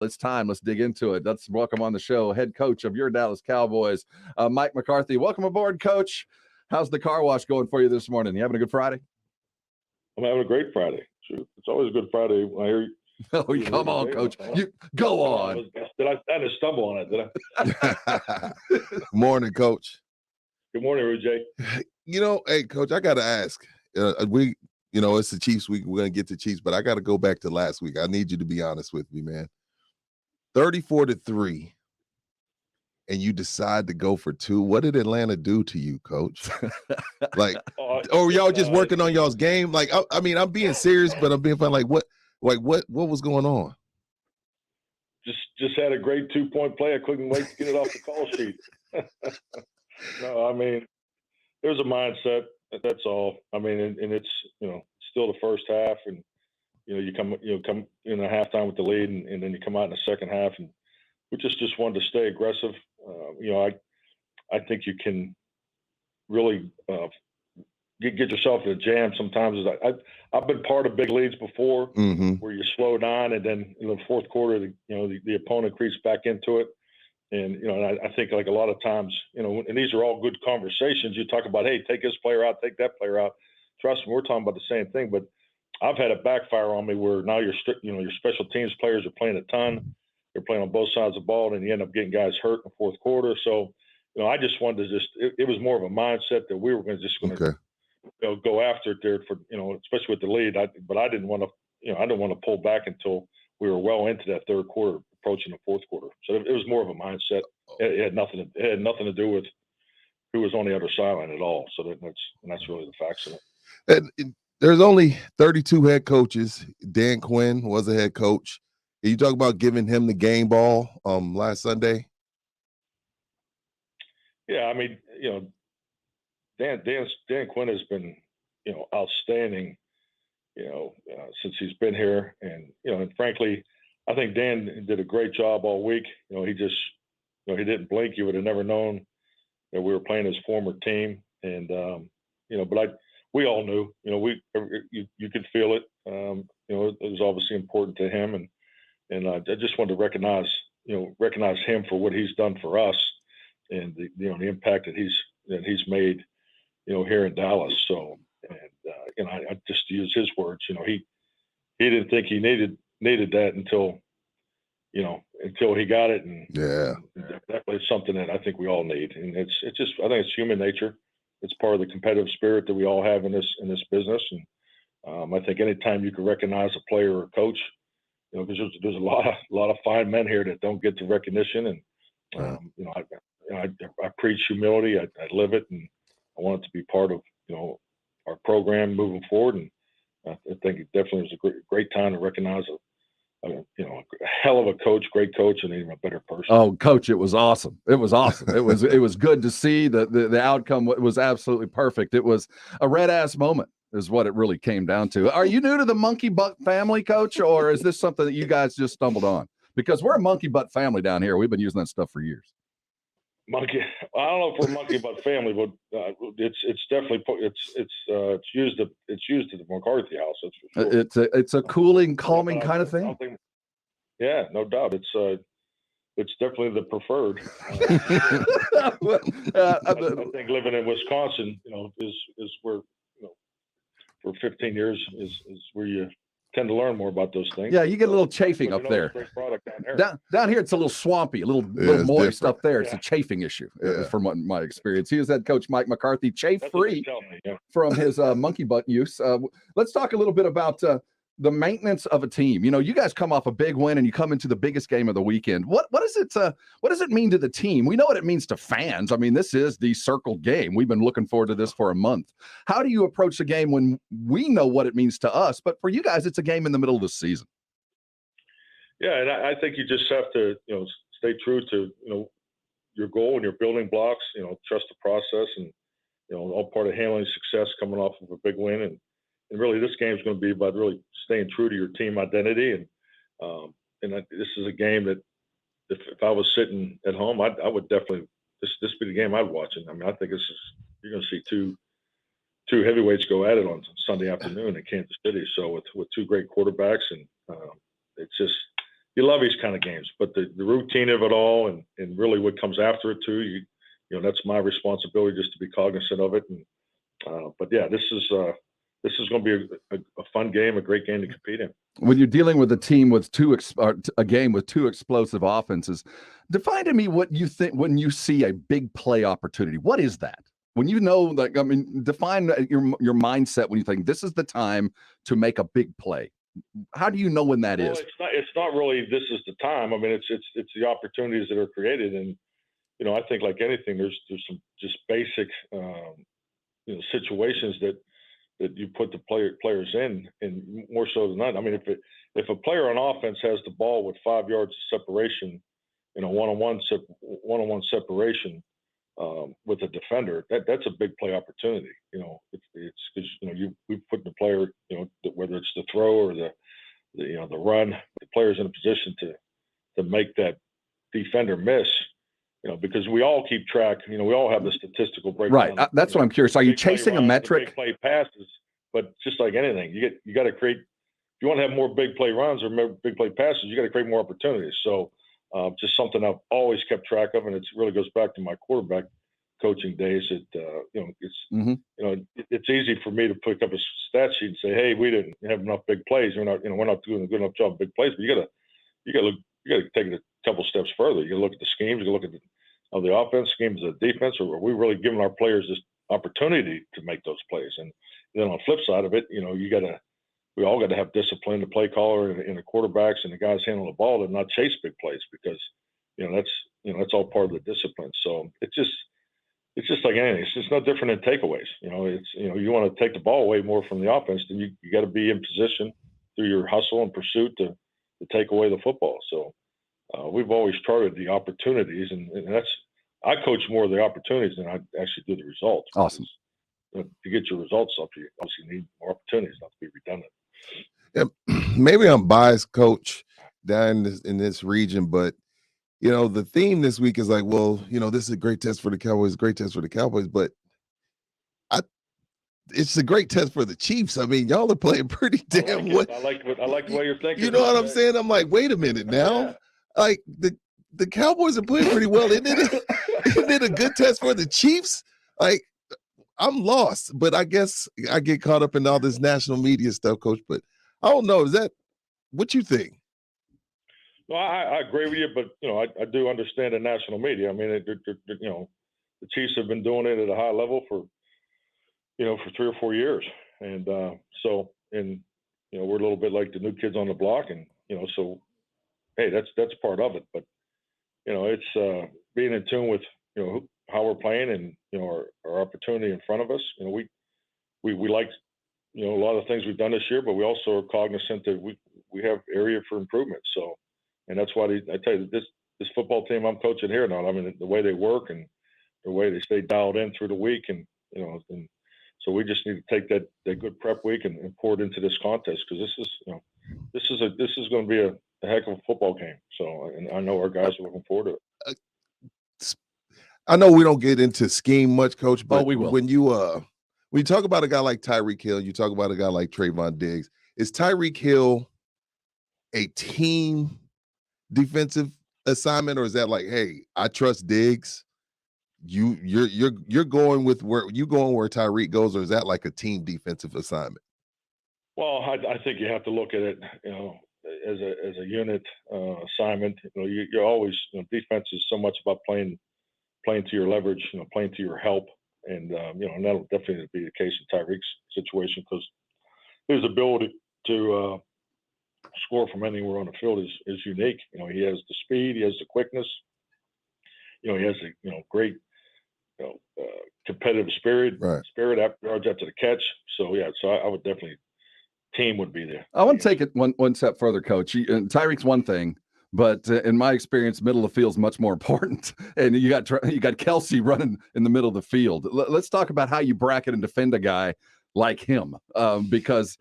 It's time. Let's dig into it. Let's welcome on the show head coach of your Dallas Cowboys, Mike McCarthy. Welcome aboard, Coach. How's the car wash going for you this morning? You having a good Friday? I'm having a great Friday. It's always a good Friday when I hear you. Oh, come on, Coach. You go on. Did I just stumble on it? Did I? Morning, Coach. Good morning, Rujay. Hey, Coach, I got to ask. It's the Chiefs week. We're going to get to Chiefs, but I got to go back to last week. I need you to be honest with me, man. 34-3, and you decide to go for 2. What did Atlanta do to you, Coach? Or y'all just working on y'all's game? Like, I mean, I'm being serious, but I'm being fun. Like, what was going on? Just had a great 2-point play. I couldn't wait to get it off the call sheet. No, I mean, there's a mindset. That's all. I mean, and it's still the first half, and you come in a halftime with the lead, and then you come out in the second half, and we just wanted to stay aggressive. I think you can really get yourself in a jam sometimes. I've been part of big leads before, where you slow down, and then the fourth quarter, the opponent creeps back into it. And, I think like a lot of times, and these are all good conversations. You talk about, hey, take this player out, take that player out. Trust me, we're talking about the same thing. But I've had it backfire on me where now your special teams players are playing a ton. They're playing on both sides of the ball, and you end up getting guys hurt in the fourth quarter. So, I just wanted to it was more of a mindset that we were going to go after it there for, especially with the lead. But I didn't want to, I didn't want to pull back until we were well into that third quarter, approaching the fourth quarter. So it was more of a mindset. It had nothing to do with who was on the other sideline at all. So that's really the facts of it. And there's only 32 head coaches. Dan Quinn was a head coach. You talk about giving him the game ball last Sunday. Yeah, I mean, Dan Quinn has been, outstanding, since he's been here, and frankly, I think Dan did a great job all week. He just, he didn't blink. You would have never known that we were playing his former team, and but we all knew, you could feel it. It was obviously important to him, and I just wanted to recognize him for what he's done for us, and the impact that he's made, here in Dallas. So, and I just use his words. He didn't think he needed that until he got it, and definitely something that I think we all need. And it's just, I think it's human nature. It's part of the competitive spirit that we all have in this business. And I think anytime you can recognize a player or a coach, because there's a lot of fine men here that don't get the recognition. And I preach humility. I live it, and I want it to be part of our program moving forward. And I think it definitely was a great time to recognize a hell of a coach, great coach, and even a better person. Oh, Coach, it was awesome. It was awesome. It was good to see. The outcome was absolutely perfect. It was a red ass moment is what it really came down to. Are you new to the monkey butt family, Coach, or is this something that you guys just stumbled on? Because we're a monkey butt family down here. We've been using that stuff for years. Monkey. I don't know if we're monkey butt family, but it's definitely it's used at the McCarthy house. That's for sure. It's a cooling, calming kind of thing. Yeah, no doubt. It's definitely the preferred. I think living in Wisconsin, is where for 15 years is where you tend to learn more about those things. Yeah, you get a little chafing up there. Down here, it's a little swampy, a little moist up there. It's a chafing issue, from my experience. He is head coach Mike McCarthy, chafe-free from his monkey butt use. Let's talk a little bit about the maintenance of a team. You guys come off a big win and you come into the biggest game of the weekend. What does it mean to the team? We know what it means to fans. I mean, this is the circle game. We've been looking forward to this for a month. How do you approach the game when we know what it means to us, but for you guys, it's a game in the middle of the season? Yeah, and I think you just have to, stay true to, your goal and your building blocks, trust the process, and, all part of handling success coming off of a big win. And really, this game is going to be about really staying true to your team identity. And this is a game that if I was sitting at home, I would definitely this be the game I'd watch. And I mean, I think you're going to see two heavyweights go at it on Sunday afternoon in Kansas City. So with two great quarterbacks, and it's just you love these kind of games, but the routine of it all and really what comes after it too, you know, that's my responsibility just to be cognizant of it. And but yeah, this is going to be a fun game, a great game to compete in. When you're dealing with a team with a game with two explosive offenses, define to me what you think when you see a big play opportunity. What is that? When you know, like, I mean, define your mindset when you think this is the time to make a big play. How do you know when that is? It's not really this is the time. I mean, it's the opportunities that are created, and you know, I think like anything, there's some just basic you know, situations that you put the players in, and more so than not. I mean, if a player on offense has the ball with 5 yards of separation, you know, one-on-one separation with a defender, that's a big play opportunity. You know, it's because you know we put the player, you know, whether it's the throw or the you know the run, the player's in a position to make that defender miss. You know, because we all keep track. You know, we all have the statistical breakdown. Right. That's what I'm curious. Are you chasing a metric? Big play passes, but just like anything, you got to create. If you want to have more big play runs or more big play passes, you got to create more opportunities. So, just something I've always kept track of, and it really goes back to my quarterback coaching days. That you know, it's you know, it's easy for me to pick up a stat sheet and say, hey, we didn't have enough big plays. We're not doing a good enough job of big plays. But you got to take it a couple steps further. You got to look at the schemes. You got to look at the offense schemes, the defense. Or are we really giving our players this opportunity to make those plays? And then on the flip side of it, you know, we all got to have discipline, the play caller and the quarterbacks and the guys handling the ball to not chase big plays, because you know that's all part of the discipline. So it's just like anything. It's just no different than takeaways. You know, you want to take the ball away more from the offense, then you got to be in position through your hustle and pursuit to take away the football. So we've always charted the opportunities, and I coach more of the opportunities than I actually do the results. Awesome. Because, to get your results up, you obviously need more opportunities, not to be redundant. Yeah, maybe I'm biased, Coach, down in this region, but you know, the theme this week is like, well, you know, this is a great test for the Cowboys, great test for the Cowboys, but it's a great test for the Chiefs. I mean, y'all are playing pretty damn well. I like the way you're thinking. You know what I'm saying? I'm like, wait a minute now. Yeah. Like the Cowboys are playing pretty well. Isn't it a good test for the Chiefs? Like, I'm lost, but I guess I get caught up in all this national media stuff, Coach. But I don't know. Is that what you think? No, I agree with you, but you know, I do understand the national media. I mean, you know, the Chiefs have been doing it at a high level for 3 or 4 years, and so you know, we're a little bit like the new kids on the block, and you know, so hey, that's part of it. But you know, it's being in tune with you know how we're playing and you know our opportunity in front of us. You know, we like you know a lot of things we've done this year, but we also are cognizant that we have area for improvement. So, and that's why I tell you this football team I'm coaching here now. I mean, the way they work and the way they stay dialed in through the week, and you know, and so we just need to take that good prep week and pour it into this contest, because this is going to be a heck of a football game. So, and I know our guys are looking forward to it. I know we don't get into scheme much, Coach, but we will. When you talk about a guy like Tyreek Hill, you talk about a guy like Trayvon Diggs. Is Tyreek Hill a team defensive assignment, or is that like, hey, I trust Diggs? You're going with where Tyreek goes, or is that like a team defensive assignment? Well, I think you have to look at it, you know, as a unit assignment. You know, you're always, you know, defense is so much about playing to your leverage, you know, playing to your help, and you know, and that'll definitely be the case in Tyreek's situation, because his ability to score from anywhere on the field is unique. You know, he has the speed, he has the quickness. You know, he has a great competitive spirit after yards after the catch. So yeah, so I would definitely team would be there. I want to take it one step further, Coach. Tyreek's one thing, but in my experience, middle of the field is much more important. And you got Kelsey running in the middle of the field. Let's talk about how you bracket and defend a guy like him, because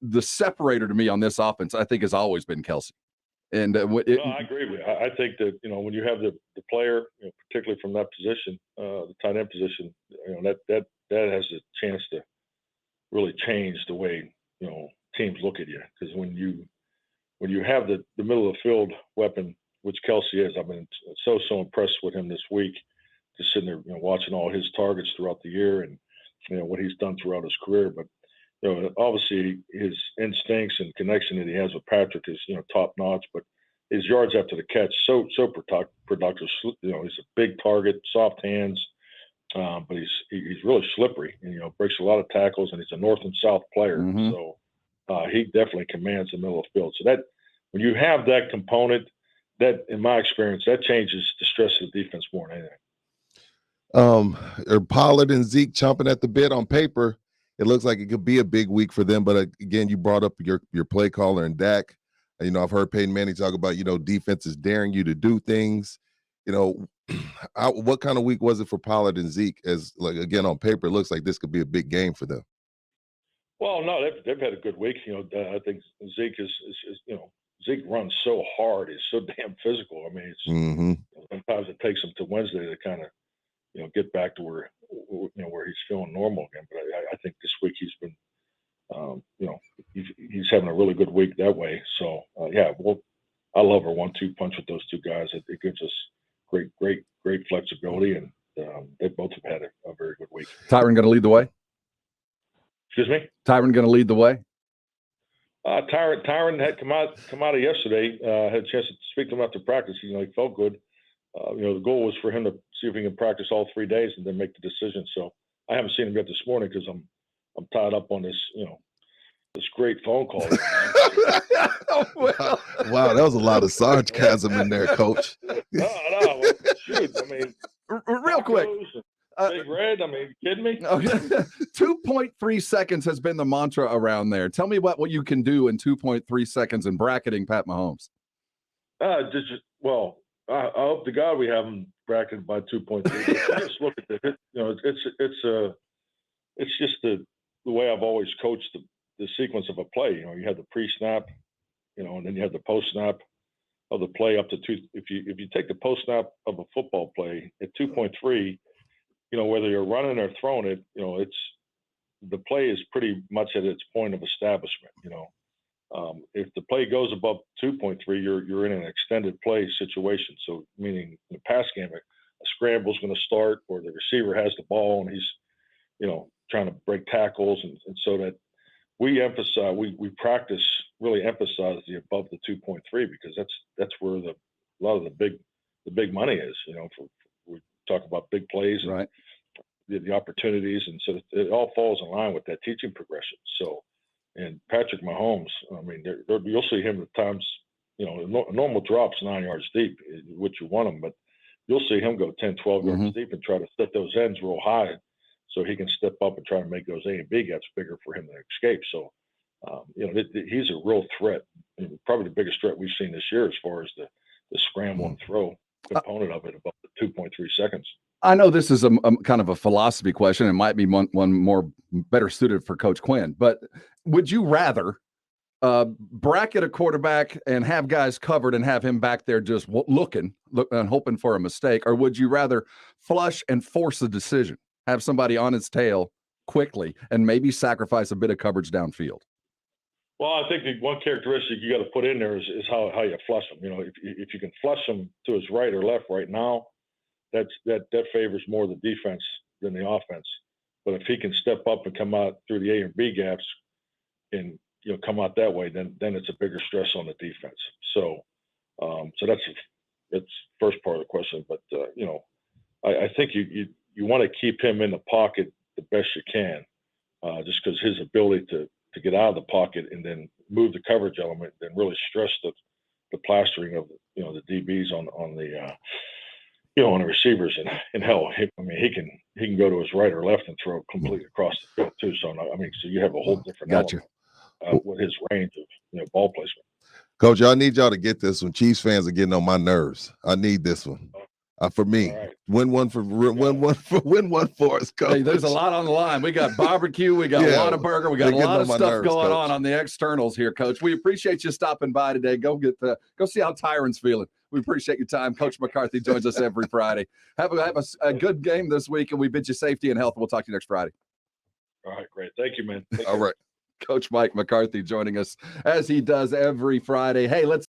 the separator to me on this offense, I think, has always been Kelsey. And I agree with you. I think that, you know, when you have the player, you know, particularly from that position, the tight end position, you know, that has a chance to really change the way, you know, teams look at you. Because when when you have the middle of the field weapon, which Kelsey is, I've been so impressed with him this week, just sitting there, watching all his targets throughout the year and, what he's done throughout his career. But, obviously his instincts and connection that he has with Patrick is, top notch, but his yards after the catch, so productive. He's a big target, soft hands, but he's really slippery and, breaks a lot of tackles, and he's a north and south player. Mm-hmm. So he definitely commands the middle of the field. So that when you have that component, that in my experience, that changes the stress of the defense more than anything. Are Pollard and Zeke chomping at the bit? On paper, it looks like it could be a big week for them. But again, you brought up your play caller and Dak. I've heard Peyton Manning talk about, defense is daring you to do things. What kind of week was it for Pollard and Zeke? As again, on paper, it looks like this could be a big game for them. Well, no, they've had a good week. I think Zeke is Zeke runs so hard. He's so damn physical. I mean, it's sometimes it takes him to Wednesday to kind of, get back to where he's feeling normal again. But I think this week he's been, he's having a really good week that way. So I love our 1-2 punch with those two guys. It gives us great flexibility, and they both have had a very good week. Tyron going to lead the way? Excuse me? Tyron going to lead the way? Tyron had come out of yesterday, had a chance to speak to him after practice. He felt good. The goal was for him to see if he can practice all 3 days and then make the decision. So I haven't seen him yet this morning because I'm tied up on this, this great phone call. Wow, that was a lot of sarcasm in there, Coach. No, shoot. I mean, real quick. Big Red, I mean, you kidding me? 2.3 seconds has been the mantra around there. Tell me what you can do in 2.3 seconds in bracketing Pat Mahomes. I hope to God we have him bracketed by 2.3. Just look at it. It's just the way I've always coached the sequence of a play. You have the pre-snap, and then you have the post-snap of the play up to 2. If you take the post-snap of a football play at 2.3. Whether you're running or throwing it, it's the play is pretty much at its point of establishment. If the play goes above 2.3, you're in an extended play situation. So meaning in the pass game, a scramble is going to start, or the receiver has the ball and he's, trying to break tackles, and so that we emphasize, we practice really emphasize the above the 2.3 because that's where a lot of the big money is. We talk about big plays and right. the opportunities, and so it all falls in line with that teaching progression. So, and Patrick Mahomes, I mean, you'll see him at times, a normal drop's 9 yards deep, which you want him, but you'll see him go 10, 12 yards deep and try to set those ends real high so he can step up and try to make those A and B gaps bigger for him to escape. So, he's a real threat, probably the biggest threat we've seen this year as far as the scramble and throw component of it, about the 2.3 seconds. I know this is a kind of a philosophy question. It might be one more better suited for Coach Quinn, but would you rather bracket a quarterback and have guys covered and have him back there just looking and hoping for a mistake, or would you rather flush and force a decision, have somebody on his tail quickly and maybe sacrifice a bit of coverage downfield? Well, I think the one characteristic you got to put in there is how you flush them. If you can flush them to his right or left right now, that favors more the defense than the offense. But if he can step up and come out through the A and B gaps and come out that way, then it's a bigger stress on the defense. So that's first part of the question. But I think you want to keep him in the pocket the best you can, just because his ability to get out of the pocket and then move the coverage element, then really stress the plastering of the DBs on the on the receivers, and hell, he can go to his right or left and throw completely across the field too. So so you have a whole different element with his range of ball placement. Coach, I need y'all to get this one. Chiefs fans are getting on my nerves. I need this one. For me, right. win one for us, Coach. Hey, there's a lot on the line. We got barbecue, we got Whataburger, we got a lot of stuff going on the externals here, Coach. We appreciate you stopping by today. Go see how Tyron's feeling. We appreciate your time. Coach McCarthy joins us every Friday. Have a good game this week, and we bid you safety and health. We'll talk to you next Friday. All right, great. Thank you, man. All right. Coach Mike McCarthy joining us as he does every Friday. Hey, let's